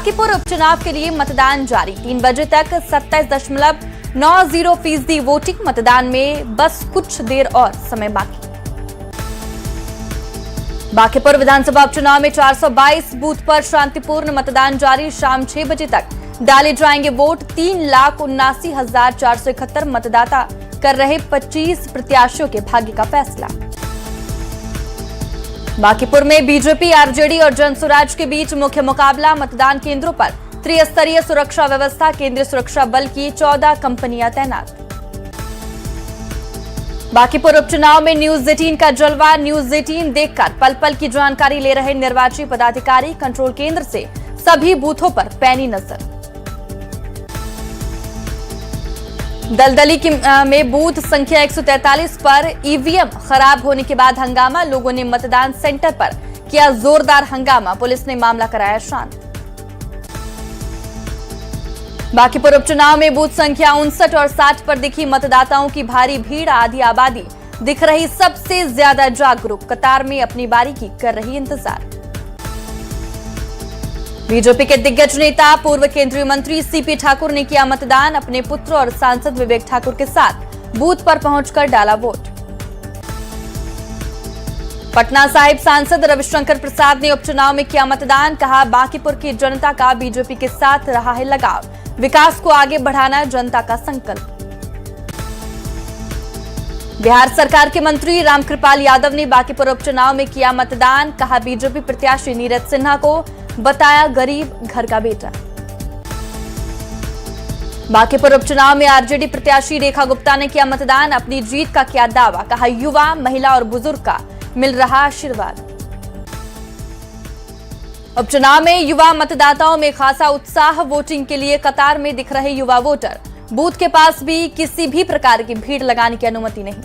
बांकीपुर उपचुनाव के लिए मतदान जारी। 3 बजे तक 27.90% वोटिंग। मतदान में बस कुछ देर और समय बाकी। बांकीपुर विधानसभा उपचुनाव में 422 बूथ पर शांतिपूर्ण मतदान जारी। शाम 6 बजे तक डाले जाएंगे वोट। 3,79,471 मतदाता कर रहे 25 प्रत्याशियों के भाग्य का फैसला। बांकीपुर में बीजेपी, आरजेडी और जनसुराज के बीच मुख्य मुकाबला। मतदान केंद्रों पर त्रिस्तरीय सुरक्षा व्यवस्था। केंद्रीय सुरक्षा बल की 14 कंपनियां तैनात। बांकीपुर उपचुनाव में न्यूज 18 का जलवा। न्यूज 18 देखकर पल पल की जानकारी ले रहे निर्वाची पदाधिकारी। कंट्रोल केंद्र से सभी बूथों पर पैनी नजर। दलदली में बूथ संख्या 143 पर ईवीएम खराब होने के बाद हंगामा। लोगों ने मतदान सेंटर पर किया जोरदार हंगामा। पुलिस ने मामला कराया शांत। बांकीपुर उपचुनाव में बूथ संख्या 59 और 60 पर दिखी मतदाताओं की भारी भीड़। आधी आबादी दिख रही सबसे ज्यादा जागरूक। कतार में अपनी बारी की कर रही इंतजार। बीजेपी के दिग्गज नेता पूर्व केंद्रीय मंत्री सीपी ठाकुर ने किया मतदान। अपने पुत्र और सांसद विवेक ठाकुर के साथ बूथ पर पहुंचकर डाला वोट। पटना साहिब सांसद रविशंकर प्रसाद ने उपचुनाव में किया मतदान। कहा, बांकीपुर की जनता का बीजेपी के साथ रहा है लगाव। विकास को आगे बढ़ाना जनता का संकल्प। बिहार सरकार के मंत्री रामकृपाल यादव ने बांकीपुर उपचुनाव में किया मतदान। कहा, बीजेपी प्रत्याशी नीरज सिन्हा को बताया गरीब घर का बेटा। बांकीपुर उपचुनाव में आरजेडी प्रत्याशी रेखा गुप्ता ने किया मतदान। अपनी जीत का किया दावा। कहा, युवा, महिला और बुजुर्ग का मिल रहा आशीर्वाद। उपचुनाव में युवा मतदाताओं में खासा उत्साह। वोटिंग के लिए कतार में दिख रहे युवा वोटर। बूथ के पास भी किसी भी प्रकार की भीड़ लगाने की अनुमति नहीं।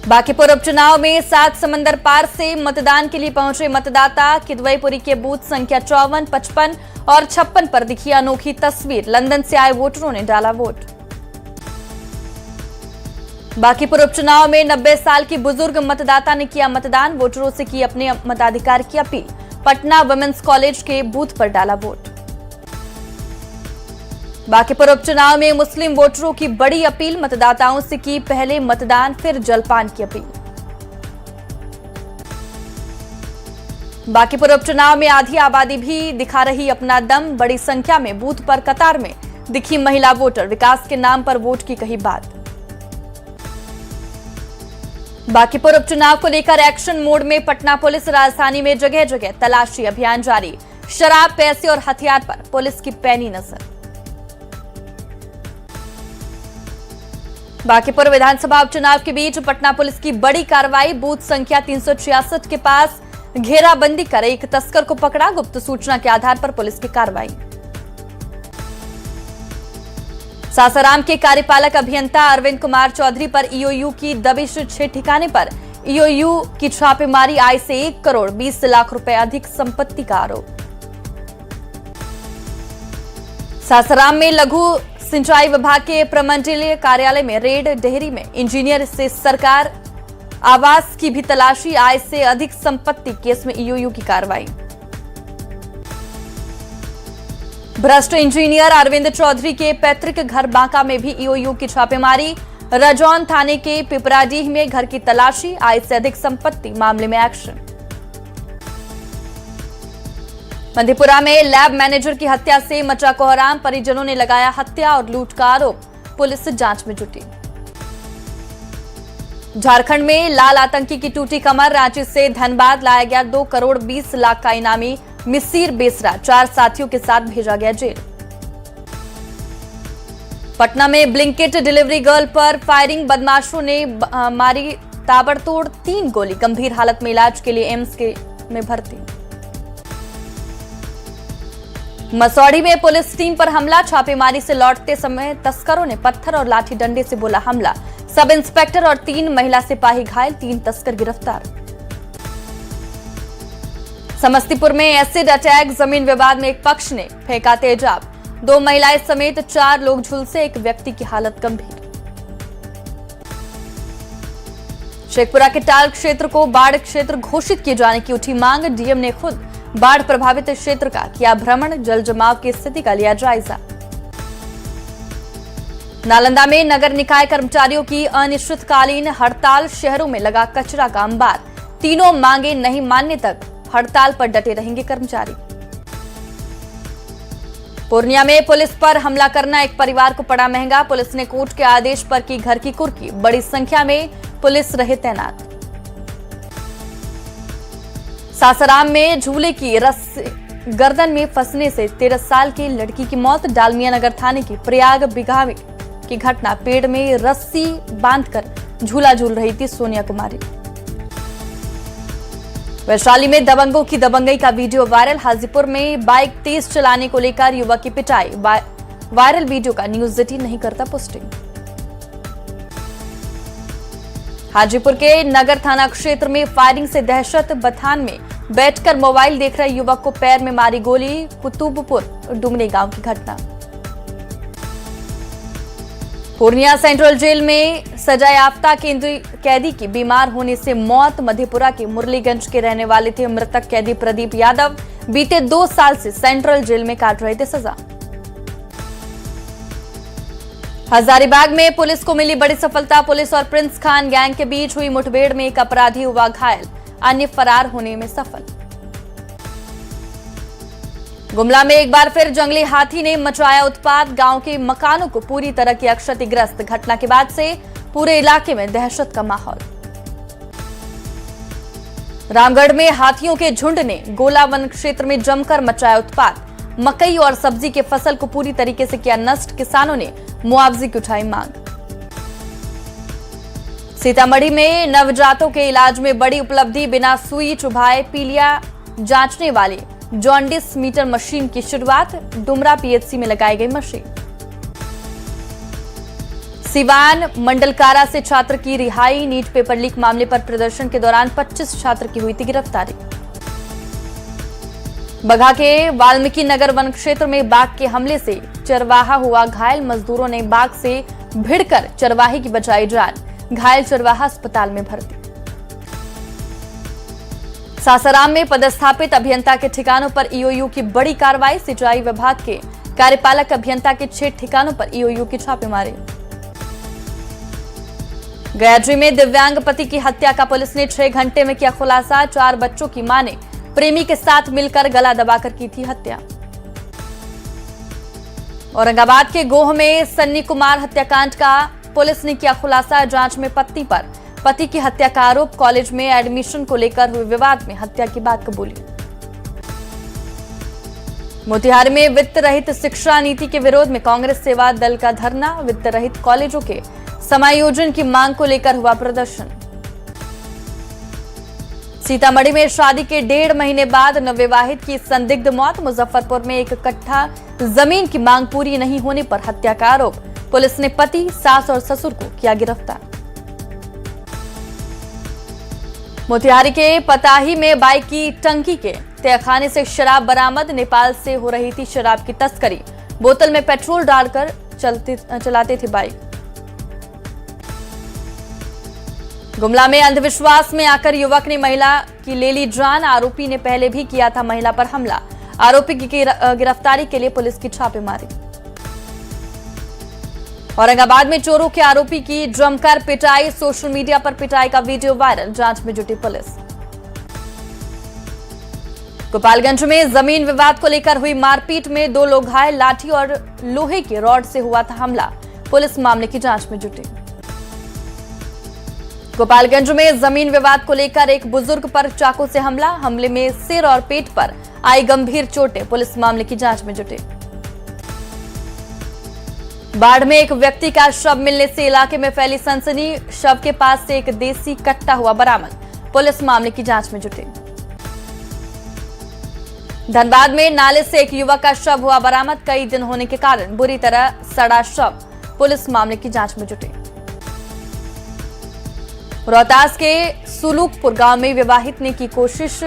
बांकीपुर उपचुनाव में 7 समंदर पार से मतदान के लिए पहुंचे मतदाता। किदवईपुरी के बूथ संख्या 54, 55 और 56 पर दिखी अनोखी तस्वीर। लंदन से आए वोटरों ने डाला वोट। बांकीपुर उपचुनाव में 90 साल की बुजुर्ग मतदाता ने किया मतदान। वोटरों से की अपने मताधिकार की अपील। पटना वुमेन्स कॉलेज के बूथ पर डाला वोट। बांकीपुर उपचुनाव में मुस्लिम वोटरों की बड़ी अपील। मतदाताओं से की पहले मतदान फिर जलपान की अपील। बांकीपुर उपचुनाव में आधी आबादी भी दिखा रही अपना दम। बड़ी संख्या में बूथ पर कतार में दिखी महिला वोटर। विकास के नाम पर वोट की कही बात। बांकीपुर उपचुनाव को लेकर एक्शन मोड में पटना पुलिस। राजधानी में जगह जगह तलाशी अभियान जारी। शराब, पैसे और हथियार पर पुलिस की पैनी नजर। बांकीपुर विधानसभा उपचुनाव के बीच पटना पुलिस की बड़ी कार्रवाई। बूथ संख्या 366 के पास घेराबंदी कर एक तस्कर को पकड़ा। गुप्त सूचना के आधार पर पुलिस की कार्रवाई। सासाराम के कार्यपालक अभियंता अरविंद कुमार चौधरी पर ईओयू की दबिश। 6 ठिकाने पर ईओयू की छापेमारी। आय से 1 करोड़ 20 लाख रुपए अधिक संपत्ति का आरोप। सासाराम में लघु सिंचाई विभाग के प्रमंडलीय कार्यालय में रेड। डेहरी में इंजीनियर से सरकार आवास की भी तलाशी। आय से अधिक संपत्ति केस में ईओयू की कार्रवाई। भ्रष्ट इंजीनियर अरविंद चौधरी के पैतृक घर बांका में भी ईओयू की छापेमारी। रजौन थाने के पिपराडीह में घर की तलाशी। आय से अधिक संपत्ति मामले में एक्शन। मधेपुरा में लैब मैनेजर की हत्या से मचा कोहराम। परिजनों ने लगाया हत्या और लूट का आरोप। पुलिस जांच में जुटी। झारखंड में लाल आतंकी की टूटी कमर। रांची से धनबाद लाया गया 2 करोड़ 20 लाख का इनामी मिसिर बेसरा। 4 साथियों के साथ भेजा गया जेल। पटना में ब्लिंकिट डिलीवरी गर्ल पर फायरिंग। बदमाशों ने मारी ताबड़तोड़ 3 गोली। गंभीर हालत में इलाज के लिए एम्स में भर्ती। मसौढ़ी में पुलिस टीम पर हमला। छापेमारी से लौटते समय तस्करों ने पत्थर और लाठी डंडे से बोला हमला। सब इंस्पेक्टर और 3 महिला सिपाही घायल। 3 तस्कर गिरफ्तार। समस्तीपुर में एसिड अटैक। जमीन विवाद में एक पक्ष ने फेंका तेजाब। 2 महिलाएं समेत 4 लोग झुलसे। एक व्यक्ति की हालत गंभीर। शेखपुरा के टाल क्षेत्र को बाढ़ क्षेत्र घोषित किए जाने की उठी मांग। डीएम ने खुद बाढ़ प्रभावित क्षेत्र का किया भ्रमण, जल जमाव की स्थिति का लिया जायजा। नालंदा में नगर निकाय कर्मचारियों की अनिश्चितकालीन हड़ताल, शहरों में लगा कचरा का अंबार, तीनों मांगे नहीं मानने तक हड़ताल पर डटे रहेंगे कर्मचारी। पूर्णिया में पुलिस पर हमला करना एक परिवार को पड़ा महंगा, पुलिस ने कोर्ट के आदेश पर की घर की कुर्की, बड़ी संख्या में पुलिस रहे तैनात। सासाराम में झूले की रस्सी गर्दन में फंसने से 13 साल की लड़की की मौत, डालमिया नगर थाने की प्रयाग बिघावे की घटना, पेड़ में रस्सी बांधकर झूला झूल रही थी सोनिया कुमारी। वैशाली में दबंगों की दबंगई का वीडियो वायरल, हाजीपुर में बाइक तेज चलाने को लेकर युवक की पिटाई, वायरल वीडियो का न्यूज 18 नहीं करता पुष्टि। हाजीपुर के नगर थाना क्षेत्र में फायरिंग से दहशत, बथान में बैठकर मोबाइल देख रहे युवक को पैर में मारी गोली, कुतुबपुर डुमने गांव की घटना। पूर्णिया सेंट्रल जेल में सजायाफ्ता केंद्रीय कैदी की बीमार होने से मौत, मधेपुरा के मुरलीगंज के रहने वाले थे मृतक कैदी प्रदीप यादव, बीते 2 साल से सेंट्रल जेल में काट रहे थे सजा। हजारीबाग में पुलिस को मिली बड़ी सफलता, पुलिस और प्रिंस खान गैंग के बीच हुई मुठभेड़ में एक अपराधी हुआ घायल, अन्य फरार होने में सफल। गुमला में एक बार फिर जंगली हाथी ने मचाया उत्पात, गांव के मकानों को पूरी तरह किया क्षतिग्रस्त, घटना के बाद से पूरे इलाके में दहशत का माहौल। रामगढ़ में हाथियों के झुंड ने गोला वन क्षेत्र में जमकर मचाया उत्पात, मकई और सब्जी के फसल को पूरी तरीके से किया नष्ट, किसानों ने मुआवजे की उठाई मांग। सीतामढ़ी में नवजातों के इलाज में बड़ी उपलब्धि, बिना सुई चुभाए पीलिया जांचने वाली जॉन्डिस मीटर मशीन की शुरुआत, डुमरा पीएचसी में लगाई गई मशीन। सिवान मंडलकारा से छात्र की रिहाई, नीट पेपर लीक मामले पर प्रदर्शन के दौरान 25 छात्र की हुई थी गिरफ्तारी। बगहा के वाल्मीकि नगर वन क्षेत्र में बाघ के हमले से चरवाहा हुआ घायल, मजदूरों ने बाघ से भिड़कर चरवाहे की बचाई जान, घायल चरवाहा अस्पताल में भर्ती। सासाराम में पदस्थापित अभियंता के ठिकानों पर ईओयू की बड़ी कार्रवाई, सिंचाई विभाग के कार्यपालक अभियंता के 6 ठिकानों पर ईओयू की छापेमारी। गयाद्री में दिव्यांग पति की हत्या का पुलिस ने 6 घंटे में किया खुलासा, 4 बच्चों की मां ने प्रेमी के साथ मिलकर गला दबाकर की थी हत्या। औरंगाबाद के गोह में सन्नी कुमार हत्याकांड का पुलिस ने किया खुलासा, जांच में पति की हत्या का आरोप, कॉलेज में एडमिशन को लेकर हुए विवाद में हत्या की बात कबूली। मोतिहारी में वित्त रहित शिक्षा नीति के विरोध में कांग्रेस सेवा दल का धरना, वित्त रहित कॉलेजों के समायोजन की मांग को लेकर हुआ प्रदर्शन। सीतामढ़ी में शादी के 1.5 महीने बाद नवविवाहित की संदिग्ध मौत, मुजफ्फरपुर में 1 कट्ठा जमीन की मांग पूरी नहीं होने पर हत्या का आरोप, पुलिस ने पति, सास और ससुर को किया गिरफ्तार। मोतिहारी के पताही में बाइक की टंकी के तहखाने से शराब बरामद, नेपाल से हो रही थी शराब की तस्करी, बोतल में पेट्रोल डालकर चलाते थे बाइक। गुमला में अंधविश्वास में आकर युवक ने महिला की ले ली जान, आरोपी ने पहले भी किया था महिला पर हमला, आरोपी की गिरफ्तारी के लिए पुलिस की छापेमारी। औरंगाबाद में चोरों के आरोपी की जमकर पिटाई, सोशल मीडिया पर पिटाई का वीडियो वायरल, जांच में जुटी पुलिस। गोपालगंज में जमीन विवाद को लेकर हुई मारपीट में 2 लोग घायल, लाठी और लोहे के रॉड से हुआ था हमला, पुलिस मामले की जांच में जुटी। गोपालगंज में जमीन विवाद को लेकर एक बुजुर्ग पर चाकू से हमला, हमले में सिर और पेट पर आई गंभीर चोटें, पुलिस मामले की जांच में जुटी। बाढ़ में एक व्यक्ति का शव मिलने से इलाके में फैली सनसनी, शव के पास से एक देसी कट्टा हुआ बरामद, पुलिस मामले की जांच में जुटी। धनबाद में नाले से एक युवक का शव हुआ बरामद, कई दिन होने के कारण बुरी तरह सड़ा शव, पुलिस मामले की जांच में जुटी। रोहतास के सुलूकपुर गांव में विवाहित ने की कोशिश,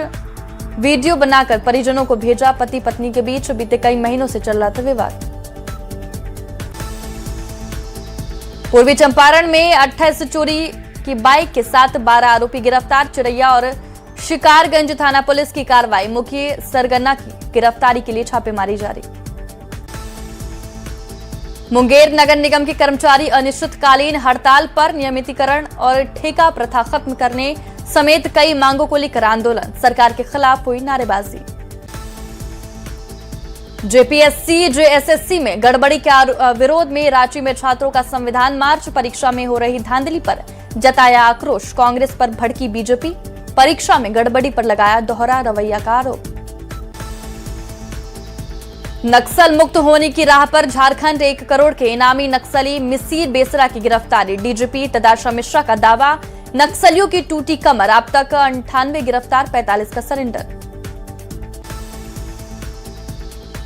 वीडियो बनाकर परिजनों को भेजा, पति पत्नी के बीच बीते कई महीनों से चल रहा था विवाद। पूर्वी चंपारण में 28 चोरी की बाइक के साथ 12 आरोपी गिरफ्तार, चिरैया और शिकारगंज थाना पुलिस की कार्रवाई, मुख्य सरगना की गिरफ्तारी के लिए छापेमारी जारी। मुंगेर नगर निगम के कर्मचारी अनिश्चितकालीन हड़ताल पर, नियमितीकरण और ठेका प्रथा खत्म करने समेत कई मांगों को लेकर आंदोलन, सरकार के खिलाफ हुई नारेबाजी। जेपीएससी जेएसएससी में गड़बड़ी के विरोध में रांची में छात्रों का संविधान मार्च, परीक्षा में हो रही धांधली पर जताया आक्रोश, कांग्रेस पर भड़की बीजेपी, परीक्षा में गड़बड़ी पर लगाया दोहरा रवैया का आरोप। नक्सल मुक्त होने की राह पर झारखंड, 1 करोड़ के इनामी नक्सली मिसिर बेसरा की गिरफ्तारी, डीजीपी तदाशा मिश्रा का दावा, नक्सलियों की टूटी कमर, अब तक 98 गिरफ्तार, 45 का सरेंडर।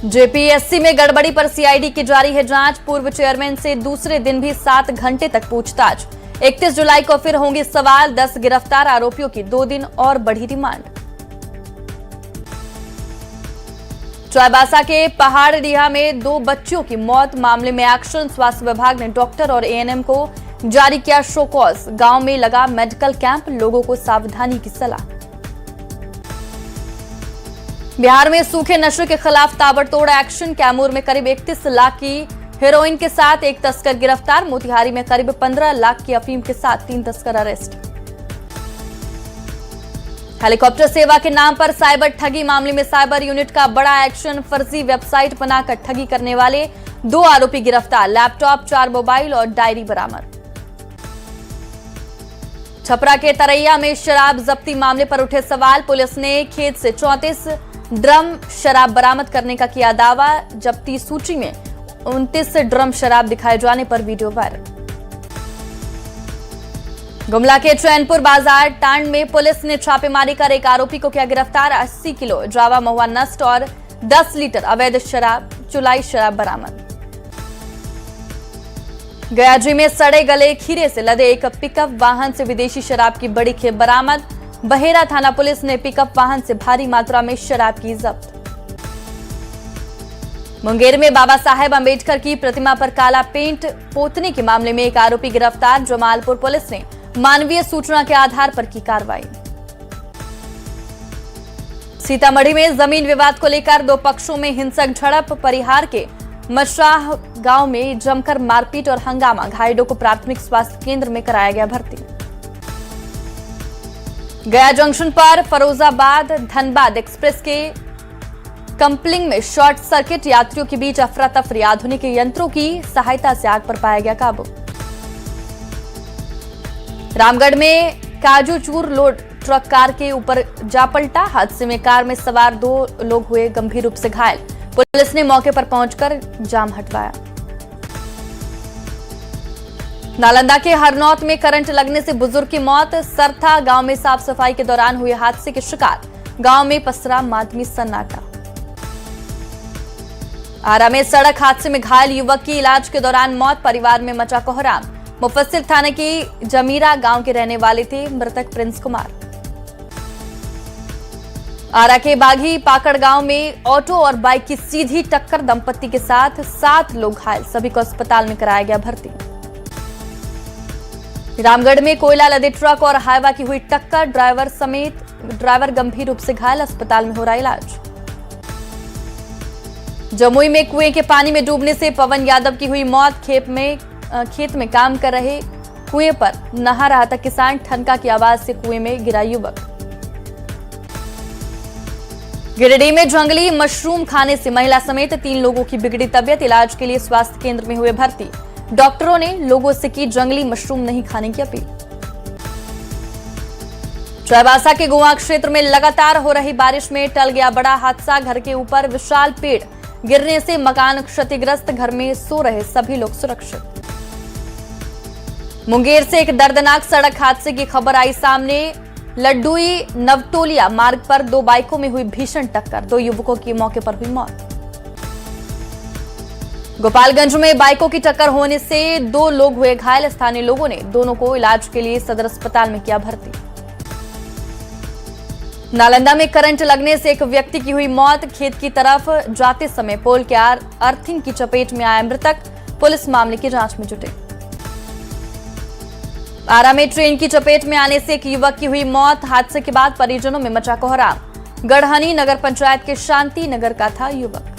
जेपीएससी में गड़बड़ी पर सीआईडी की जारी है जांच, पूर्व चेयरमैन से दूसरे दिन भी 7 घंटे तक पूछताछ, 31 जुलाई को फिर होंगे सवाल, 10 गिरफ्तार आरोपियों की 2 दिन और बढ़ी रिमांड। चाईबासा के पहाड़डीहा में 2 बच्चियों की मौत मामले में एक्शन, स्वास्थ्य विभाग ने डॉक्टर और एएनएम को जारी किया शो कॉज, गांव में लगा मेडिकल कैंप, लोगों को सावधानी की सलाह। बिहार में सूखे नशे के खिलाफ ताबड़तोड़ एक्शन, कैमूर में करीब 31 लाख की हेरोइन के साथ 1 तस्कर गिरफ्तार, मोतिहारी में करीब 15 लाख की अफीम के साथ 3 तस्कर अरेस्ट। हेलीकॉप्टर सेवा के नाम पर साइबर ठगी मामले में साइबर यूनिट का बड़ा एक्शन, फर्जी वेबसाइट बनाकर ठगी करने वाले 2 आरोपी गिरफ्तार, लैपटॉप, 4 मोबाइल और डायरी बरामद। छपरा के तरैया में शराब जब्ती मामले पर उठे सवाल, पुलिस ने खेत से 34 ड्रम शराब बरामद करने का किया दावा, जब्ती सूची में 29 ड्रम शराब दिखाए जाने पर वीडियो वायरल। गुमला के चैनपुर बाजार टांड में पुलिस ने छापेमारी कर एक आरोपी को किया गिरफ्तार, 80 किलो जावा महुआ नस्ट और 10 लीटर अवैध शराब, चुलाई शराब बरामद। गयाजी में सड़े गले खीरे से लदे एक पिकअप वाहन से विदेशी शराब की बड़ी खेप बरामद, बहेरा थाना पुलिस ने पिकअप वाहन से भारी मात्रा में शराब की जब्त। मुंगेर में बाबा साहेब अंबेडकर की प्रतिमा पर काला पेंट पोतने के मामले में एक आरोपी गिरफ्तार, जमालपुर पुलिस ने मानवीय सूचना के आधार पर की कार्रवाई। सीतामढ़ी में जमीन विवाद को लेकर 2 पक्षों में हिंसक झड़प, परिहार के मशाह गांव में जमकर मारपीट और हंगामा, घायलों को प्राथमिक स्वास्थ्य केंद्र में कराया गया भर्ती। गया जंक्शन पर फरोजाबाद धनबाद एक्सप्रेस के कंपलिंग में शॉर्ट सर्किट, यात्रियों के बीच अफरा तफरी, आधुनिक यंत्रों की सहायता से आग पर पाया गया काबू। रामगढ़ में काजू चूर लोड ट्रक कार के ऊपर जा पलटा, हादसे में कार में सवार 2 लोग हुए गंभीर रूप से घायल, पुलिस ने मौके पर पहुंचकर जाम हटवाया। नालंदा के हरनौत में करंट लगने से बुजुर्ग की मौत, सरथा गांव में साफ सफाई के दौरान हुए हादसे के शिकार, गांव में पसरा मातमी सन्नाटा। आरा में सड़क हादसे में घायल युवक की इलाज के दौरान मौत, परिवार में मचा कोहराम, मुफस्सिल थाने की जमीरा गांव के रहने वाले थे मृतक प्रिंस कुमार। आरा के बाघी पाकड़ गांव में ऑटो और बाइक की सीधी टक्कर, दंपत्ति के साथ 7 लोग घायल, सभी को अस्पताल में कराया गया भर्ती। रामगढ़ में कोयला लदे ट्रक और हाईवा की हुई टक्कर, ड्राइवर गंभीर रूप से घायल, अस्पताल में हो रहा इलाज। जमुई में कुएं के पानी में डूबने से पवन यादव की हुई मौत, खेत में काम कर रहे कुएं पर नहा रहा था किसान, ठनका की आवाज से कुएं में गिरा युवक। गिरिडीह में जंगली मशरूम खाने से महिला समेत 3 लोगों की बिगड़ी तबीयत, इलाज के लिए स्वास्थ्य केंद्र में हुए भर्ती, डॉक्टरों ने लोगों से की जंगली मशरूम नहीं खाने की अपील। चाईबासा के गोवा क्षेत्र में लगातार हो रही बारिश में टल गया बड़ा हादसा, घर के ऊपर विशाल पेड़ गिरने से मकान क्षतिग्रस्त, घर में सो रहे सभी लोग सुरक्षित। मुंगेर से एक दर्दनाक सड़क हादसे की खबर आई सामने, लड्डुई नवटोलिया मार्ग पर 2 बाइकों में हुई भीषण टक्कर, 2 युवकों की मौके पर हुई मौत। गोपालगंज में बाइकों की टक्कर होने से 2 लोग हुए घायल, स्थानीय लोगों ने दोनों को इलाज के लिए सदर अस्पताल में किया भर्ती। नालंदा में करंट लगने से एक व्यक्ति की हुई मौत, खेत की तरफ जाते समय पोल के अर्थिंग की चपेट में आया मृतक, पुलिस मामले की जांच में जुटे। आरा में ट्रेन की चपेट में आने से एक युवक की हुई मौत। हादसे के बाद परिजनों में मचा कोहराम। गढ़हनी नगर पंचायत के शांति नगर का था युवक।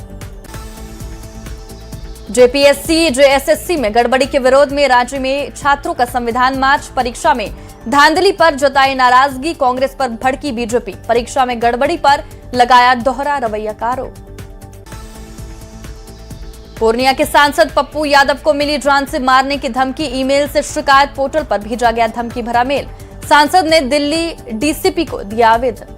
जेपीएससी जेएसएससी में गड़बड़ी के विरोध में राज्य में छात्रों का संविधान मार्च। परीक्षा में धांधली पर जताई नाराजगी। कांग्रेस पर भड़की बीजेपी। परीक्षा में गड़बड़ी पर लगाया दोहरा रवैया का आरोप। पूर्णिया के सांसद पप्पू यादव को मिली जान से मारने की धमकी। ईमेल से शिकायत पोर्टल पर भेजा गया धमकी भरा मेल। सांसद ने दिल्ली डीसीपी को दिया आवेदन।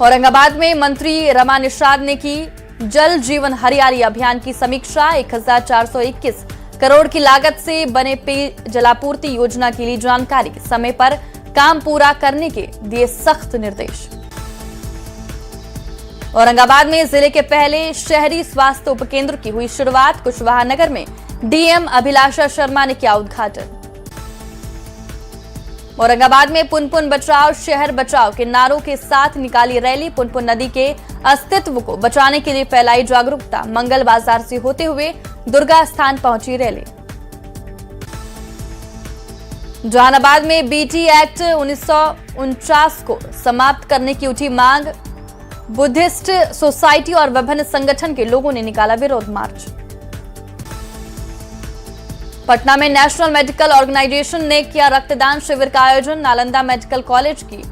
औरंगाबाद में मंत्री रमा निषाद ने की जल जीवन हरियाली अभियान की समीक्षा। 1421 करोड़ की लागत से बने पेय जलापूर्ति योजना के लिए जानकारी। समय पर काम पूरा करने के दिए सख्त निर्देश। औरंगाबाद में जिले के पहले शहरी स्वास्थ्य उपकेंद्र की हुई शुरुआत। कुशवाहा नगर में डीएम अभिलाषा शर्मा ने किया उद्घाटन। औरंगाबाद में पुनपुन बचाओ शहर बचाओ के नारों के साथ निकाली रैली। पुनपुन नदी के अस्तित्व को बचाने के लिए फैलाई जागरूकता। मंगल बाजार से होते हुए दुर्गा स्थान पहुंची रैली। जहानाबाद में बीटी एक्ट 1949 को समाप्त करने की उठी मांग। बुद्धिस्ट सोसाइटी और विभिन्न संगठन के लोगों ने निकाला विरोध मार्च। पटना में नेशनल मेडिकल ऑर्गेनाइजेशन ने किया रक्तदान शिविर का आयोजन। नालंदा मेडिकल कॉलेज की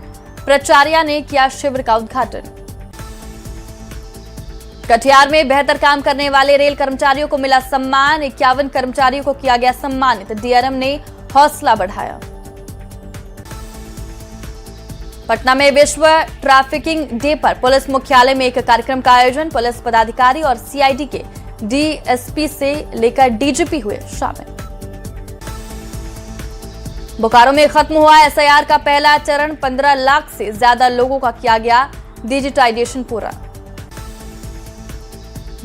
प्राचार्या ने किया शिविर का उद्घाटन। कटिहार में बेहतर काम करने वाले रेल कर्मचारियों को मिला सम्मान। 51 कर्मचारियों को किया गया सम्मानित। डीआरएम ने हौसला बढ़ाया। पटना में विश्व ट्रैफिकिंग डे पर पुलिस मुख्यालय में एक कार्यक्रम का आयोजन। पुलिस पदाधिकारी और सीआईडी के डीएसपी से लेकर डीजीपी हुए शामिल। बोकारो में खत्म हुआ एसआईआर का पहला चरण। 15 लाख से ज्यादा लोगों का किया गया डिजिटाइजेशन पूरा।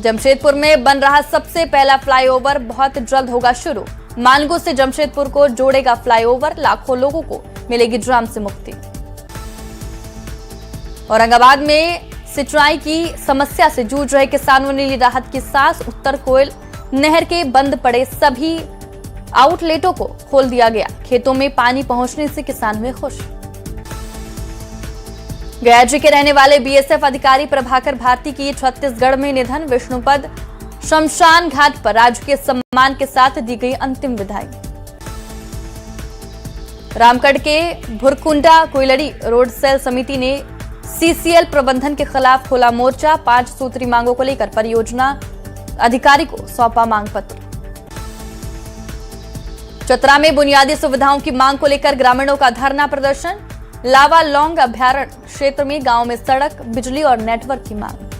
जमशेदपुर में बन रहा सबसे पहला फ्लाईओवर बहुत जल्द होगा शुरू। मानगो से जमशेदपुर को जोड़ेगा फ्लाईओवर। लाखों लोगों को मिलेगी जाम से मुक्ति। औरंगाबाद में सिंचाई की समस्या से जूझ रहे किसानों ने ली राहत की सांस। उत्तर कोयल नहर के बंद पड़े सभी आउटलेटों को खोल दिया गया। खेतों में पानी पहुंचने से किसान हुए खुश। गयाजी के रहने वाले बीएसएफ अधिकारी प्रभाकर भारती की छत्तीसगढ़ में निधन। विष्णुपद शमशान घाट पर राजकीय सम्मान के साथ दी गई अंतिम विदाई। रामगढ़ के भुरकुंडा कोयलड़ी रोड सेल समिति ने सीसीएल प्रबंधन के खिलाफ खोला मोर्चा। 5 सूत्री मांगों को लेकर परियोजना अधिकारी को सौंपा मांग पत्र। चतरा में बुनियादी सुविधाओं की मांग को लेकर ग्रामीणों का धरना प्रदर्शन। लावा लौंग अभयारण्य क्षेत्र में गांव में सड़क बिजली और नेटवर्क की मांग।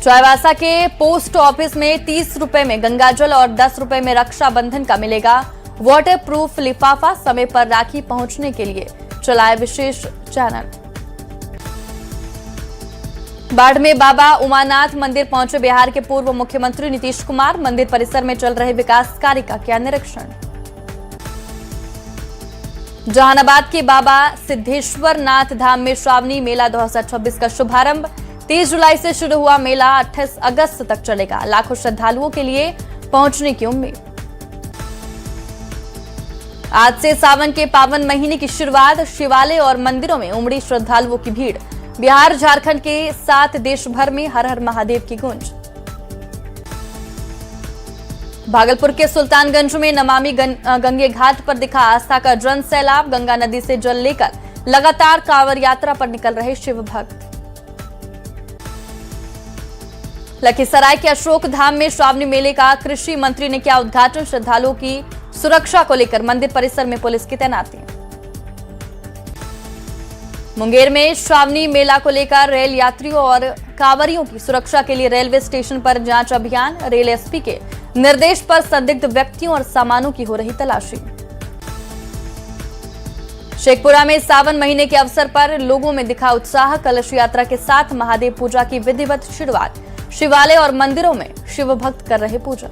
चाईबासा के पोस्ट ऑफिस में 30 रुपए में गंगाजल और 10 रुपए में रक्षाबंधन का मिलेगा वाटर प्रूफ लिफाफा। समय पर राखी पहुंचने के लिए चलाए विशेष चैनल। बाढ़ में बाबा उमानाथ मंदिर पहुंचे बिहार के पूर्व मुख्यमंत्री नीतीश कुमार। मंदिर परिसर में चल रहे विकास कार्य का किया निरीक्षण। जहानाबाद के बाबा सिद्धेश्वर नाथ धाम में श्रावणी मेला 2026 का शुभारंभ। 30 जुलाई से शुरू हुआ मेला 28 अगस्त तक चलेगा। लाखों श्रद्धालुओं के लिए पहुंचने की उम्मीद। आज से सावन के पावन महीने की शुरुआत। शिवालय और मंदिरों में उमड़ी श्रद्धालुओं की भीड़। बिहार झारखंड के साथ देश भर में हर हर महादेव की गूंज। भागलपुर के सुल्तानगंज में नमामि गंगे घाट पर दिखा आस्था का जन सैलाब। गंगा नदी से जल लेकर लगातार कांवड़ यात्रा पर निकल रहे शिव भक्त। लखीसराय के अशोक धाम में श्रावणी मेले का कृषि मंत्री ने किया उद्घाटन। श्रद्धालुओं की सुरक्षा को लेकर मंदिर परिसर में पुलिस की तैनाती। मुंगेर में श्रावणी मेला को लेकर रेल यात्रियों और कांवरियों की सुरक्षा के लिए रेलवे स्टेशन पर जांच अभियान। रेल एसपी के निर्देश पर संदिग्ध व्यक्तियों और सामानों की हो रही तलाशी। शेखपुरा में सावन महीने के अवसर पर लोगों में दिखा उत्साह। कलश यात्रा के साथ महादेव पूजा की विधिवत शुरुआत। शिवालय और मंदिरों में शिव भक्त कर रहे पूजा।